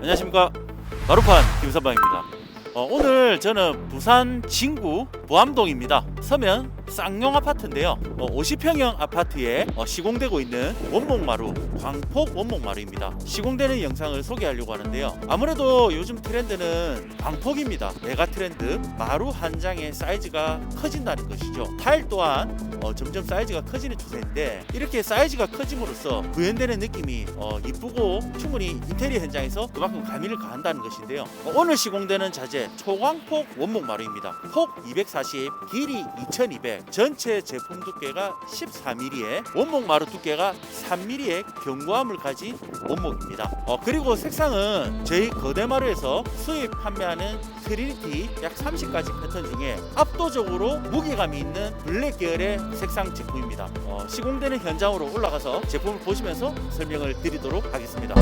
안녕하십니까, 마루판 김선방입니다. 오늘 저는 부산 진구 보암동입니다. 서면 쌍용 아파트인데요, 50평형 아파트에 시공되고 있는 원목마루, 광폭 원목마루입니다. 시공되는 영상을 소개하려고 하는데요, 아무래도 요즘 트렌드는 광폭입니다. 메가 트렌드, 마루 한 장의 사이즈가 커진다는 것이죠. 타일 또한 점점 사이즈가 커지는 추세인데, 이렇게 사이즈가 커짐으로써 구현되는 느낌이 이쁘고 충분히 인테리어 현장에서 그만큼 가미를 가한다는 것인데요, 오늘 시공되는 자재 초광폭 원목마루입니다. 폭 240, 길이 2200, 전체 제품 두께가 14mm에 원목마루 두께가 3mm의 견고함을 가진 원목입니다. 그리고 색상은 저희 거대마루에서 수입 판매하는 트리니티 약 30가지 패턴 중에 압도적으로 무게감이 있는 블랙 계열의 색상 제품입니다. 시공되는 현장으로 올라가서 제품을 보시면서 설명을 드리도록 하겠습니다.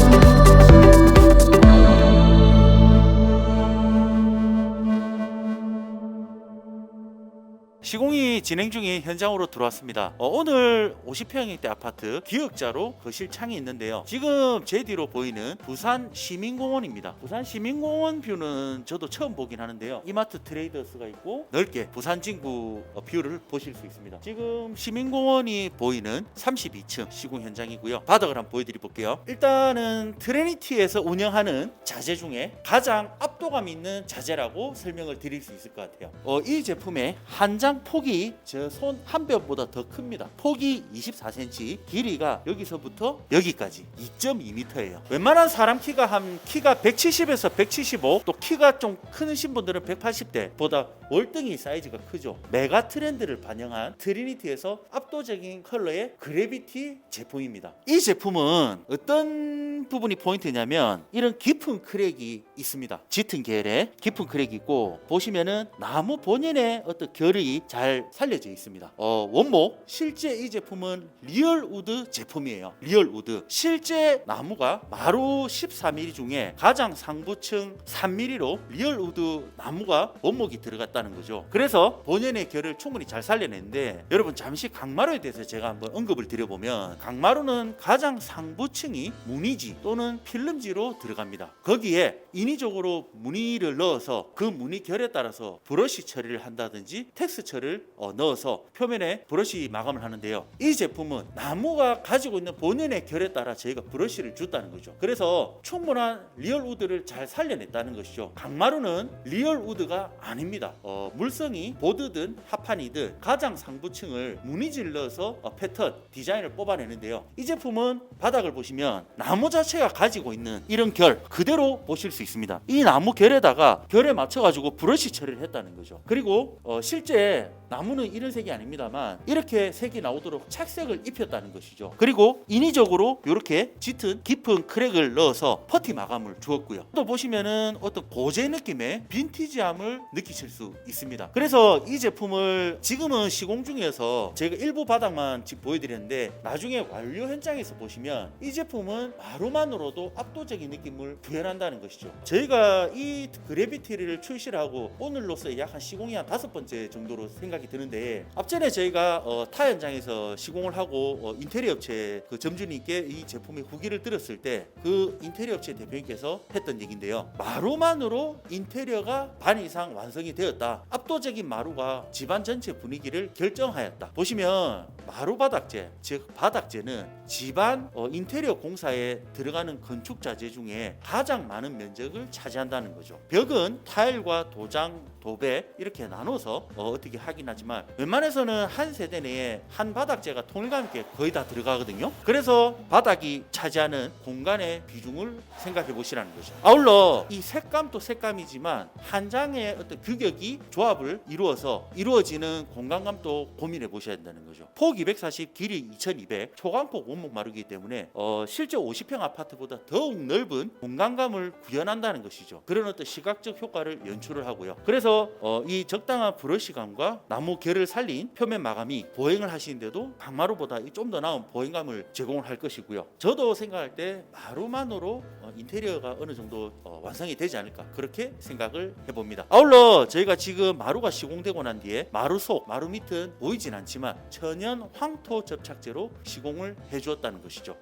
시공이 진행 중인 현장으로 들어왔습니다. 오늘 50평형대 아파트 기역자로 거실 창이 있는데요, 지금 제 뒤로 보이는 부산 시민공원입니다. 부산 시민공원 뷰는 저도 처음 보긴 하는데요, 이마트 트레이더스가 있고 넓게 부산 진구 뷰를 보실 수 있습니다. 지금 시민공원이 보이는 32층 시공 현장이고요. 바닥을 한번 보여드려 볼게요. 일단은 트리니티에서 운영하는 자재 중에 가장 압도감 있는 자재라고 설명을 드릴 수 있을 것 같아요. 이 제품의 한장 폭이 저 손 한 뼘보다 더 큽니다. 폭이 24cm, 길이가 여기서부터 여기까지 2.2m예요. 웬만한 사람 키가 170에서 175, 또 키가 좀 크신 분들은 180대보다 월등히 사이즈가 크죠. 메가 트렌드를 반영한 트리니티에서 압도적인 컬러의 그래비티 제품입니다. 이 제품은 어떤 부분이 포인트냐면, 이런 깊은 크랙이 있습니다. 짙은 계열의 깊은 크랙이 있고, 보시면은 나무 본연의 어떤 결이 잘 살려져 있습니다. 원목, 실제 이 제품은 리얼우드 제품이에요. 리얼우드. 실제 나무가 마루 14mm 중에 가장 상부층 3mm로 리얼우드 나무가 원목이 들어갔다는 거죠. 그래서 본연의 결을 충분히 잘 살려냈는데, 여러분 잠시 강마루에 대해서 제가 한번 언급을 드려보면, 강마루는 가장 상부층이 무늬지 또는 필름지로 들어갑니다. 거기에 인위적으로 무늬를 넣어서 그 무늬 결에 따라서 브러쉬 처리를 한다든지 텍스처를 넣어서 표면에 브러쉬 마감을 하는데요, 이 제품은 나무가 가지고 있는 본연의 결에 따라 저희가 브러쉬를 줬다는 거죠. 그래서 충분한 리얼우드를 잘 살려냈다는 것이죠. 강마루는 리얼우드가 아닙니다. 물성이 보드든 합판이든 가장 상부층을 무늬질 넣어서 패턴, 디자인을 뽑아내는데요, 이 제품은 바닥을 보시면 나무 자체가 가지고 있는 이런 결 그대로 보실 수 있습니다. 이 나무 결에다가 결에 맞춰가지고 브러쉬 처리를 했다는 거죠. 그리고 실제 나무는 이런 색이 아닙니다만 이렇게 색이 나오도록 착색을 입혔다는 것이죠. 그리고 인위적으로 이렇게 짙은 깊은 크랙을 넣어서 퍼티 마감을 주었고요. 또 보시면은 어떤 고제 느낌의 빈티지함을 느끼실 수 있습니다. 그래서 이 제품을 지금은 시공 중이어서 제가 일부 바닥만 지금 보여드렸는데, 나중에 완료 현장에서 보시면 이 제품은 마루만으로도 압도적인 느낌을 구현한다는 것이죠. 저희가 이 그래비티를 출시를 하고 오늘로서 약 한 시공이 한 5번째 정도로 생각이 드는데, 앞전에 저희가 타 현장에서 시공을 하고 인테리어 업체 그 점주님께 이 제품의 후기를 들었을 때, 그 인테리어 업체 대표님께서 했던 얘기인데요, 마루만으로 인테리어가 반 이상 완성이 되었다. 압도적인 마루가 집안 전체 분위기를 결정하였다. 보시면 마루 바닥재, 즉 바닥재는 집안 인테리어 공사에 들어가는 건축 자재 중에 가장 많은 면적을 차지한다는 거죠. 벽은 타일과 도장, 도배 이렇게 나눠서 어떻게 하긴 하지만, 웬만해서는 한 세대 내에 한 바닥재가 통일감 있게 거의 다 들어가거든요. 그래서 바닥이 차지하는 공간의 비중을 생각해 보시라는 거죠. 아울러 이 색감도 색감이지만 한 장의 어떤 규격이 조합을 이루어지는 공간감도 고민해 보셔야 된다는 거죠. 폭 240, 길이 2200, 초광폭 원목 마루이기 때문에 실제 50평 아파트보다 더욱 넓은 공간감을 구현한다는 것이죠. 그런 어떤 시각적 효과를 연출을 하고요. 그래서 이 적당한 브러쉬감과 나무 결을 살린 표면 마감이 보행을 하시는데도 강마루보다 좀 더 나은 보행감을 제공을 할 것이고요. 저도 생각할 때 마루만으로 인테리어가 어느 정도 완성이 되지 않을까, 그렇게 생각을 해봅니다. 아울러 저희가 지금 마루가 시공되고 난 뒤에 마루 속, 마루 밑은 보이진 않지만 천연 황토 접착제로 시공을 해주었다는 것이죠.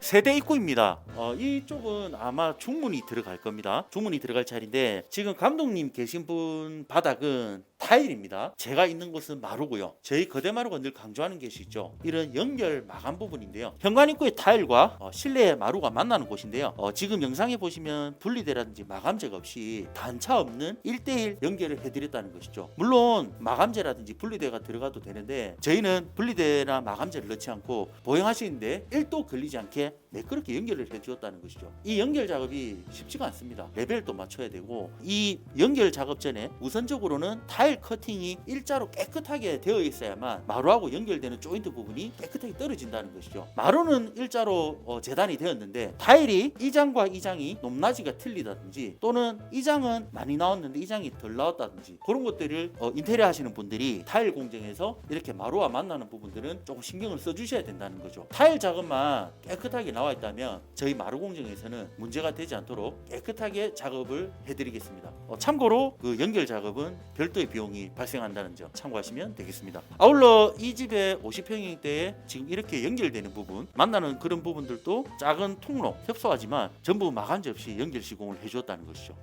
세대 입구입니다. 이쪽은 아마 중문이 들어갈 겁니다. 중문이 들어갈 자리인데 지금 감독님 계신 분 바닥은 타일입니다. 제가 있는 곳은 마루고요. 저희 거대마루가 늘 강조하는 것이 있죠. 이런 연결 마감 부분인데요. 현관 입구의 타일과 실내 마루가 만나는 곳인데요. 지금 영상에 보시면 분리대라든지 마감재가 없이 단차 없는 1대1 연결을 해드렸다는 것이죠. 물론 마감재라든지 분리대가 들어가도 되는데 저희는 분리대나 마감재를 넣지 않고 보행하시는데 1도 걸리지 않게 매끄럽게 연결을 해주었다는 것이죠. 이 연결 작업이 쉽지가 않습니다. 레벨도 맞춰야 되고 이 연결 작업 전에 우선적으로는 타일 커팅이 일자로 깨끗하게 되어 있어야만 마루하고 연결되는 조인트 부분이 깨끗하게 떨어진다는 것이죠. 마루는 일자로 재단이 되었는데 타일이 이 장과 이 장이 높낮이가 틀리다든지 또는 이 장은 많이 나왔는데 이 장이 덜 나왔다든지 그런 것들을 인테리어 하시는 분들이 타일 공정에서 이렇게 마루와 만나는 부분들은 조금 신경을 써주셔야 된다는 거죠. 타일 작업만 깨끗하게 나와 있다면 저희 마루 공정에서는 문제가 되지 않도록 깨끗하게 작업을 해드리겠습니다. 참고로 그 연결 작업은 별도의 비용이 발생한다는 점 참고하시면 되겠습니다. 아울러 이 집의 50평형대에 지금 이렇게 연결되는 부분 만나는 그런 부분들도 작은 통로 협소하지만 전부 마감재 없이 연결 시공을 해주었다는 것이죠.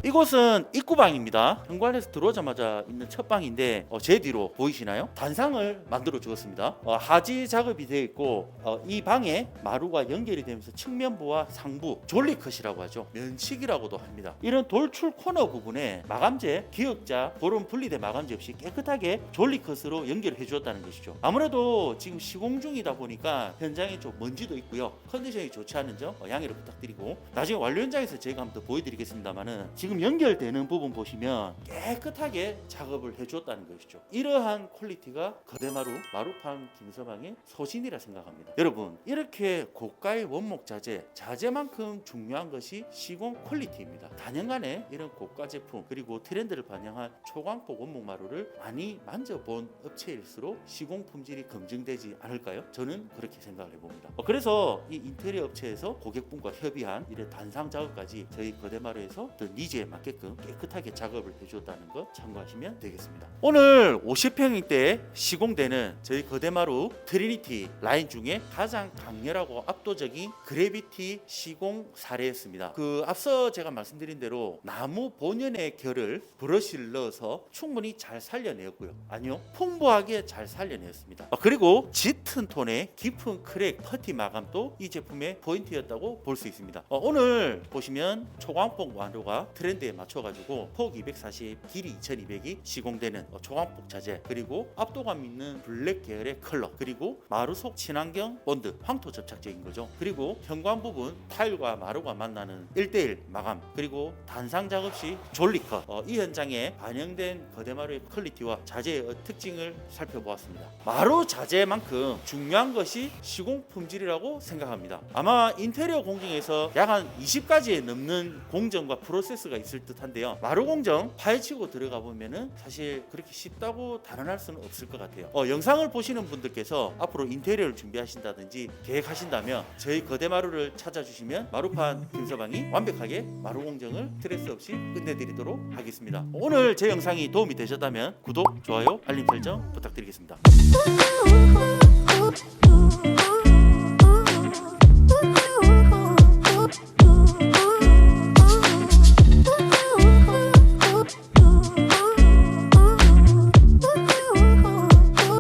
이곳은 입구방입니다. 현관에서 들어오자마자 있는 첫 방인데 제 뒤로 보이시나요? 단상을 만들어 주었습니다. 하지 작업이 되어 있고 이 방에 마루가 연결이 되면서 측면부와 상부 졸리컷이라고 하죠. 면식이라고도 합니다. 이런 돌출 코너 부분에 마감재, 기역자, 그런 분리대 마감재 없이 깨끗하게 졸리컷으로 연결해 주었다는 것이죠. 아무래도 지금 시공 중이다 보니까 현장에 좀 먼지도 있고요. 컨디션이 좋지 않은 점 양해를 부탁드리고 나중에 완료 현장에서 제가 한번 더 보여드리겠습니다만은 지금 연결되는 부분 보시면 깨끗하게 작업을 해주었다는 것이죠. 이러한 퀄리티가 거대마루 마루팜 김서방의 소신이라 생각합니다. 여러분 이렇게 고가의 원목 자재만큼 중요한 것이 시공 퀄리티입니다. 단연간에 이런 고가 제품 그리고 트렌드를 반영한 초광폭 원목 마루를 많이 만져본 업체일수록 시공 품질이 검증되지 않을까요? 저는 그렇게 생각을 해봅니다. 그래서 이 인테리어 업체에서 고객분과 협의한 이런 단상 작업까지 저희 거대마루에서 더 니즈에 맞게끔 깨끗하게 작업을 해주었다는 거 참고하시면 되겠습니다. 오늘 50평대 시공되는 저희 거대마루 트리니티 라인 중에 가장 강렬하고 압도적인 그래비티 시공 사례였습니다. 앞서 제가 말씀드린 대로 나무 본연의 결을 브러쉬를 넣어서 충분히 잘 살려내었고요. 아니요, 풍부하게 잘 살려내었습니다. 그리고 짙은 톤의 깊은 크랙 퍼티 마감도 이 제품의 포인트였다고 볼 수 있습니다. 오늘 보시면 초광폭 마루가 트렌드에 맞춰가지고 폭 240, 길이 2200이 시공되는 초광폭 자재 그리고 압도감 있는 블랙 계열의 컬러 그리고 마루 속 친환경 본드 황토 접착제인 거죠. 그리고 현관 부분 타일과 마루가 만나는 1대1 마감 그리고 단상 작업 시 졸리컷 이 현장에 반영된 거대마루의 퀄리티와 자재의 특징을 살펴보았습니다. 마루 자재만큼 중요한 것이 시공 품질이라고 생각합니다. 아마 인테리어 공정에서 약 한 20가지에 넘는 공정과 프로세스가 있을 듯한데요. 마루 공정 파헤치고 들어가 보면은 사실 그렇게 쉽다고 단언할 수는 없을 것 같아요. 영상을 보시는 분들께서 앞으로 인테리어를 준비하신다든지 계획하신다면 저희 거대마루를 찾아주시면 마루판 김서방이 완벽하게 마루 공정을 스트레스 없이 끝내드리도록 하겠습니다. 오늘 제 영상이 도움이 되셨다면 구독, 좋아요, 알림 설정 부탁드리겠습니다.